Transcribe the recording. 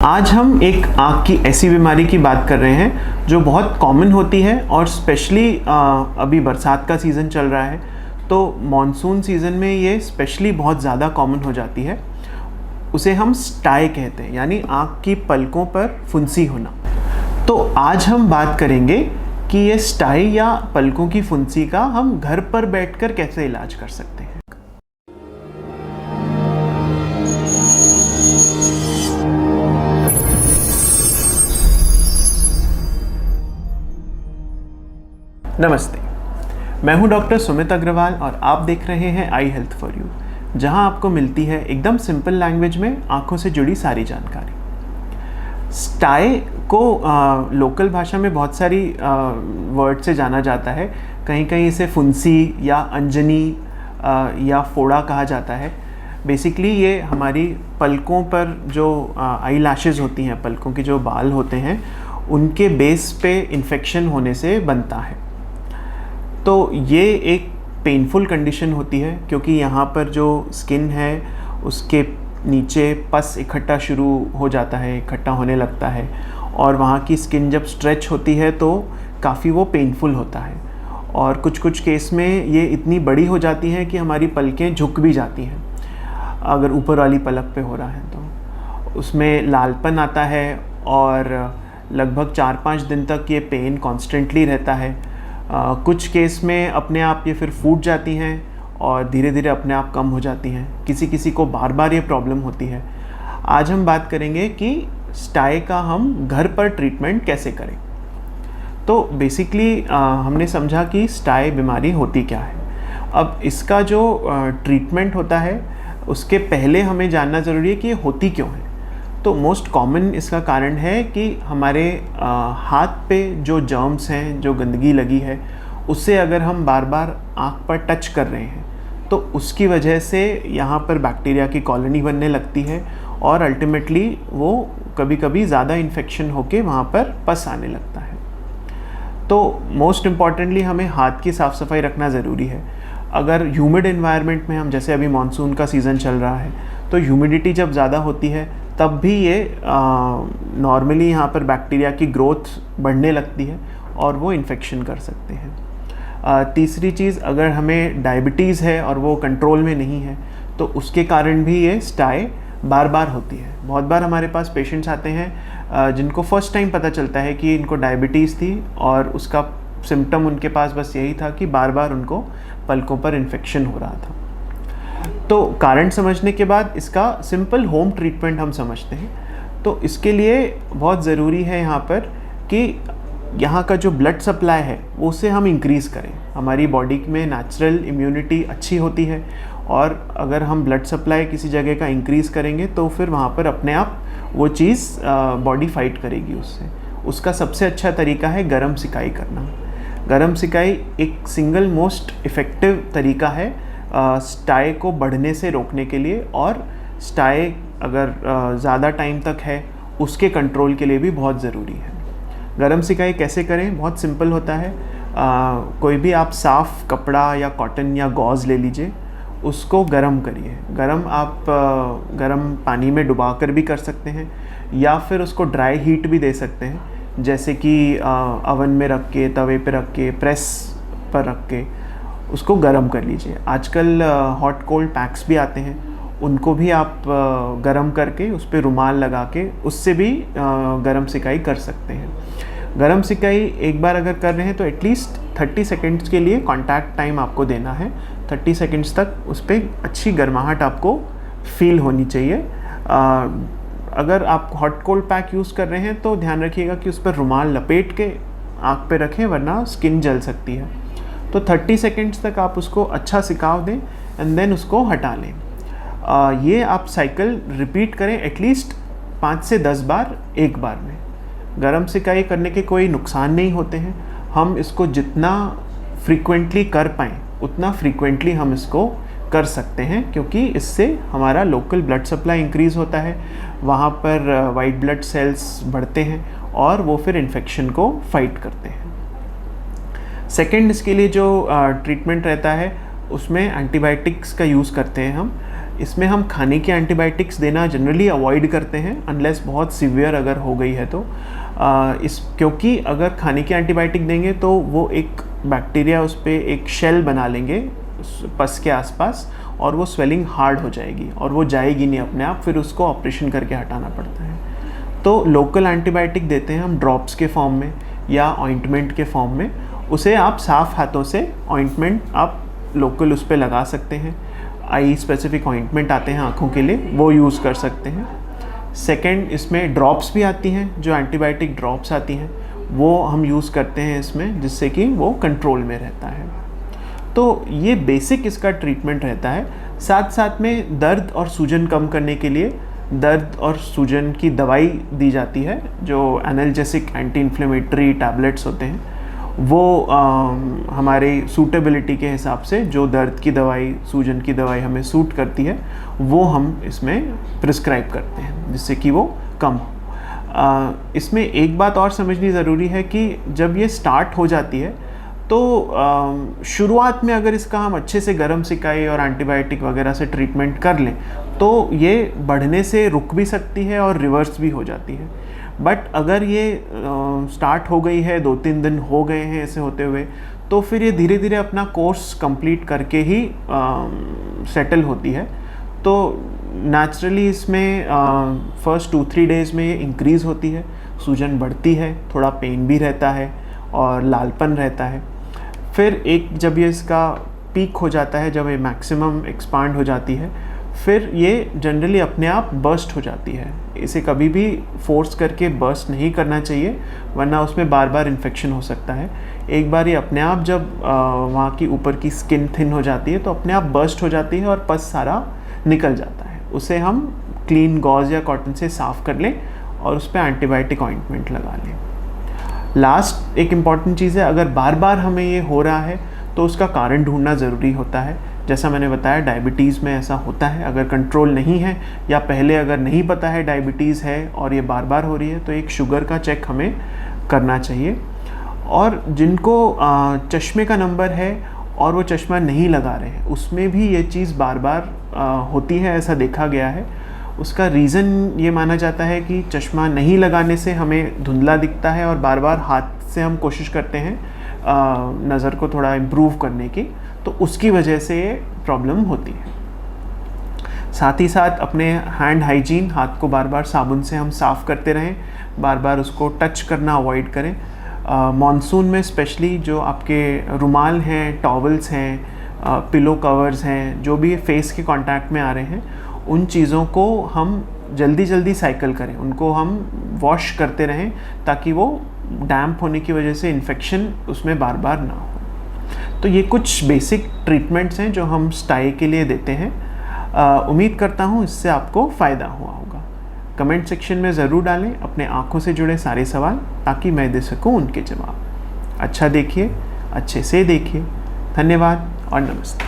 आज हम एक आँख की ऐसी बीमारी की बात कर रहे हैं जो बहुत कॉमन होती है और स्पेशली अभी बरसात का सीज़न चल रहा है तो मॉनसून सीज़न में ये स्पेशली बहुत ज़्यादा कॉमन हो जाती है। उसे हम स्टाई कहते हैं, यानी आँख की पलकों पर फुंसी होना। तो आज हम बात करेंगे कि ये स्टाई या पलकों की फुंसी का हम घर पर बैठकर कैसे इलाज कर सकते हैं। नमस्ते, मैं हूं डॉक्टर सुमित अग्रवाल और आप देख रहे हैं आई हेल्थ फॉर यू, जहां आपको मिलती है एकदम सिंपल लैंग्वेज में आंखों से जुड़ी सारी जानकारी। स्टाई को लोकल भाषा में बहुत सारी वर्ड से जाना जाता है। कहीं कहीं इसे फुंसी या अंजनी या फोड़ा कहा जाता है। बेसिकली ये हमारी पलकों पर जो आई लैशेज़ होती हैं, पलकों के जो बाल होते हैं, उनके बेस पे इन्फेक्शन होने से बनता है। तो ये एक पेनफुल कंडीशन होती है क्योंकि यहाँ पर जो स्किन है उसके नीचे पस इकट्ठा शुरू हो जाता है, इकट्ठा होने लगता है और वहाँ की स्किन जब स्ट्रेच होती है तो काफ़ी वो पेनफुल होता है। और कुछ कुछ केस में ये इतनी बड़ी हो जाती है कि हमारी पलकें झुक भी जाती हैं। अगर ऊपर वाली पलक पे हो रहा है तो उसमें लालपन आता है और लगभग 4-5 दिन तक ये पेन कॉन्स्टेंटली रहता है। कुछ केस में अपने आप ये फिर फूट जाती हैं और धीरे धीरे अपने आप कम हो जाती हैं। किसी किसी को बार बार ये प्रॉब्लम होती है। आज हम बात करेंगे कि स्टाई का हम घर पर ट्रीटमेंट कैसे करें। तो बेसिकली हमने समझा कि स्टाई बीमारी होती क्या है। अब इसका जो ट्रीटमेंट होता है उसके पहले हमें जानना ज़रूरी है कि ये होती क्यों है। तो मोस्ट कॉमन इसका कारण है कि हमारे हाथ पे जो जर्म्स हैं, जो गंदगी लगी है, उससे अगर हम बार बार आँख पर टच कर रहे हैं तो उसकी वजह से यहाँ पर बैक्टीरिया की कॉलोनी बनने लगती है और अल्टीमेटली वो कभी कभी ज़्यादा इन्फेक्शन होके वहाँ पर पस आने लगता है। तो मोस्ट इम्पॉर्टेंटली हमें हाथ की साफ़ सफाई रखना ज़रूरी है। अगर ह्यूमिड एनवायरनमेंट में हम, जैसे अभी मानसून का सीज़न चल रहा है, तो ह्यूमिडिटी जब ज़्यादा होती है तब भी ये नॉर्मली यहाँ पर बैक्टीरिया की ग्रोथ बढ़ने लगती है और वो इन्फेक्शन कर सकते हैं। तीसरी चीज़, अगर हमें डायबिटीज़ है और वो कंट्रोल में नहीं है तो उसके कारण भी ये स्टाई बार बार होती है। बहुत बार हमारे पास पेशेंट्स आते हैं जिनको फर्स्ट टाइम पता चलता है कि इनको डायबिटीज़ थी और उसका सिम्टम उनके पास बस यही था कि बार बार उनको पलकों पर इन्फेक्शन हो रहा था। तो कारण समझने के बाद इसका सिंपल होम ट्रीटमेंट हम समझते हैं। तो इसके लिए बहुत ज़रूरी है यहाँ पर कि यहाँ का जो ब्लड सप्लाई है वो उसे हम इंक्रीज़ करें। हमारी बॉडी में नेचुरल इम्यूनिटी अच्छी होती है और अगर हम ब्लड सप्लाई किसी जगह का इंक्रीज़ करेंगे तो फिर वहाँ पर अपने आप वो चीज़ बॉडी फाइट करेगी उससे। उसका सबसे अच्छा तरीका है गरम सिकाई करना। गरम सिकाई एक सिंगल मोस्ट इफ़ेक्टिव तरीका है स्टाई को बढ़ने से रोकने के लिए, और स्टाई अगर ज़्यादा टाइम तक है उसके कंट्रोल के लिए भी बहुत ज़रूरी है। गरम सिकाई कैसे करें? बहुत सिंपल होता है। कोई भी आप साफ़ कपड़ा या कॉटन या गॉज़ ले लीजिए, उसको गरम करिए। गरम आप गरम पानी में डुबा कर भी कर सकते हैं या फिर उसको ड्राई हीट भी दे सकते हैं, जैसे कि अवन में रख के, तवे पे रख के, प्रेस पर रख के उसको गरम कर लीजिए। आजकल हॉट कोल्ड पैक्स भी आते हैं, उनको भी आप गरम करके उस पर रुमाल लगा के उससे भी गरम सिकाई कर सकते हैं। गरम सिकाई एक बार अगर कर रहे हैं तो एटलीस्ट 30 सेकेंड्स के लिए कांटेक्ट टाइम आपको देना है। 30 सेकेंड्स तक उस पर अच्छी गर्माहट आपको फील होनी चाहिए। अगर आप हॉट कोल्ड पैक यूज़ कर रहे हैं तो ध्यान रखिएगा कि उस पर रुमाल लपेट के आँख पे रखें, वरना स्किन जल सकती है। तो 30 सेकेंड्स तक आप उसको अच्छा सिकाव दें एंड देन उसको हटा लें। ये आप साइकिल रिपीट करें एटलीस्ट 5 से 10 बार एक बार में। गरम सिकाई करने के कोई नुकसान नहीं होते हैं। हम इसको जितना फ्रीक्वेंटली कर पाएँ उतना फ्रीक्वेंटली हम इसको कर सकते हैं, क्योंकि इससे हमारा लोकल ब्लड सप्लाई इंक्रीज़ होता है, वहाँ पर वाइट ब्लड सेल्स बढ़ते हैं और वो फिर इन्फेक्शन को फाइट करते हैं। सेकेंड, इसके लिए जो ट्रीटमेंट रहता है उसमें एंटीबायोटिक्स का यूज़ करते हैं हम। इसमें हम खाने के एंटीबायोटिक्स देना जनरली अवॉइड करते हैं अनलेस बहुत सीवियर अगर हो गई है तो क्योंकि अगर खाने के एंटीबायोटिक देंगे तो वो एक बैक्टीरिया उस पर एक शेल बना लेंगे पस के आसपास और वो स्वेलिंग हार्ड हो जाएगी और वो जाएगी नहीं अपने आप, फिर उसको ऑपरेशन करके हटाना पड़ता है। तो लोकल एंटीबायोटिक देते हैं हम ड्रॉप्स के फॉर्म में या ऑइंटमेंट के फॉर्म में। उसे आप साफ़ हाथों से ऑइंटमेंट आप लोकल उस पर लगा सकते हैं। आई स्पेसिफिक ऑइंटमेंट आते हैं आँखों के लिए, वो यूज़ कर सकते हैं। सेकेंड, इसमें ड्रॉप्स भी आती हैं, जो एंटीबायोटिक ड्रॉप्स आती हैं वो हम यूज़ करते हैं इसमें, जिससे कि वो कंट्रोल में रहता है। तो ये बेसिक इसका ट्रीटमेंट रहता है। साथ साथ में दर्द और सूजन कम करने के लिए दर्द और सूजन की दवाई दी जाती है, जो एनाल्जेसिक एंटी इन्फ्लेमेटरी टैबलेट्स होते हैं। वो हमारी सूटेबिलिटी के हिसाब से जो दर्द की दवाई, सूजन की दवाई हमें सूट करती है वो हम इसमें प्रिस्क्राइब करते हैं, जिससे कि वो कम हो। इसमें एक बात और समझनी ज़रूरी है कि जब ये स्टार्ट हो जाती है तो शुरुआत में अगर इसका हम अच्छे से गर्म सिकाई और एंटीबायोटिक वगैरह से ट्रीटमेंट कर लें तो ये बढ़ने से रुक भी सकती है और रिवर्स भी हो जाती है। बट अगर ये स्टार्ट हो गई है, 2-3 दिन हो गए हैं ऐसे होते हुए, तो फिर ये धीरे धीरे अपना कोर्स कंप्लीट करके ही सेटल होती है। तो नेचुरली इसमें फर्स्ट 2-3 डेज़ में ये इंक्रीज़ होती है, सूजन बढ़ती है, थोड़ा पेन भी रहता है और लालपन रहता है। फिर एक जब ये इसका पीक हो जाता है, जब ये मैक्सिमम एक्सपांड हो जाती है, फिर ये जनरली अपने आप बर्स्ट हो जाती है। इसे कभी भी फोर्स करके बर्स्ट नहीं करना चाहिए, वरना उसमें बार बार इन्फेक्शन हो सकता है। एक बार ये अपने आप जब वहाँ की ऊपर की स्किन थिन हो जाती है तो अपने आप बर्स्ट हो जाती है और पस सारा निकल जाता है। उसे हम क्लीन गॉज या कॉटन से साफ़ कर लें और उस पर एंटीबायोटिक ऑइंटमेंट लगा लें। लास्ट एक इम्पॉर्टेंट चीज़ है, अगर बार बार हमें ये हो रहा है तो उसका कारण ढूंढना ज़रूरी होता है। जैसा मैंने बताया, डायबिटीज़ में ऐसा होता है, अगर कंट्रोल नहीं है या पहले अगर नहीं पता है डायबिटीज़ है और ये बार बार हो रही है तो एक शुगर का चेक हमें करना चाहिए। और जिनको चश्मे का नंबर है और वो चश्मा नहीं लगा रहे हैं, उसमें भी ये चीज़ बार बार होती है, ऐसा देखा गया है। उसका रीज़न ये माना जाता है कि चश्मा नहीं लगाने से हमें धुंधला दिखता है और बार बार हाथ से हम कोशिश करते हैं नज़र को थोड़ा इम्प्रूव करने की, तो उसकी वजह से ये प्रॉब्लम होती है। साथ ही साथ अपने हैंड हाइजीन, हाथ को बार बार साबुन से हम साफ़ करते रहें, बार बार उसको टच करना अवॉइड करें। मॉनसून में स्पेशली जो आपके रुमाल हैं, टॉवल्स हैं, पिलो कवर्स हैं, जो भी फेस के कांटेक्ट में आ रहे हैं, उन चीज़ों को हम जल्दी साइकिल करें, उनको हम वॉश करते रहें ताकि वो डैम्प होने की वजह से इन्फेक्शन उसमें बार बार ना हो। तो ये कुछ बेसिक ट्रीटमेंट्स हैं जो हम स्टाई के लिए देते हैं। उम्मीद करता हूँ इससे आपको फ़ायदा हुआ होगा। कमेंट सेक्शन में ज़रूर डालें अपने आँखों से जुड़े सारे सवाल, ताकि मैं दे सकूँ उनके जवाब। अच्छा देखिए, अच्छे से देखिए। धन्यवाद और नमस्ते।